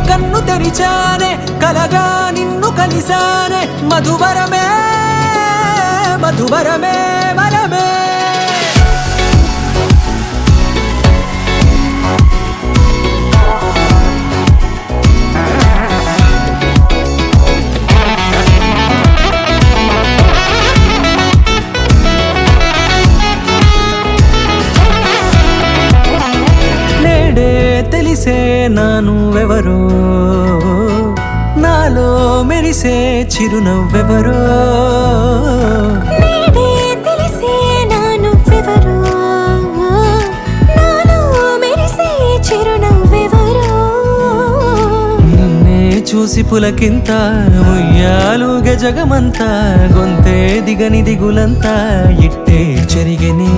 కన్ను తెరిచానే కలగా నిన్ను కలిసానే మధువరమే మధువరమే వరమే నేడే తెలిసే నానువెవరో నాలో మెరిసే చిరునవ్వెవరో నేడే తెలిసే నానువెవరో నాలో మెరిసే చిరునవ్వెవరో నిన్నే చూసి పులకింత ఉయ్యాలుగే జగమంతా గొంతే దిగని దిగులంతా ఇట్టే చెరిగెనే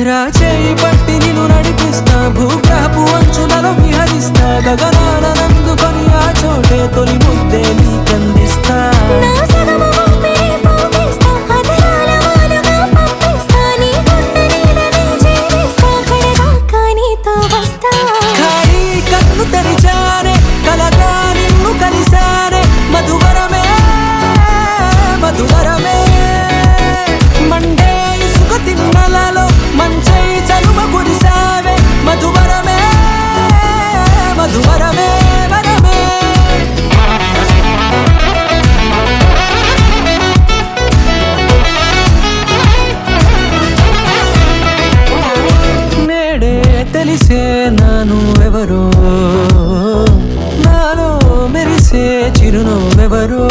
రాచేయి పట్టి నిన్ను నడిపిస్తా భూగ్రహపు అంచులలో విహరిస్తా గగనాన నందుకొని ఆ చోటే తొలి ముద్దే నీకందిస్తా నా సగము ఊపిరి పోగేస్తా అదరాల వానగా పంపిస్తా నీ గుండె నీడనే చేరేస్తా కడదాకా నీతో వస్తా ఖాళీ కన్ను తెరిచానే కలగా నిన్ను కలిసానే మధువరమే మధువరమే మండే ఇసుక తిన్నలలో మంచై చలుమ కురిసావే మధువరమే మధువరమే వరమే నేడే తెలిసే నానువెవరో నాలో మెరిసే చిరునవ్వెవరో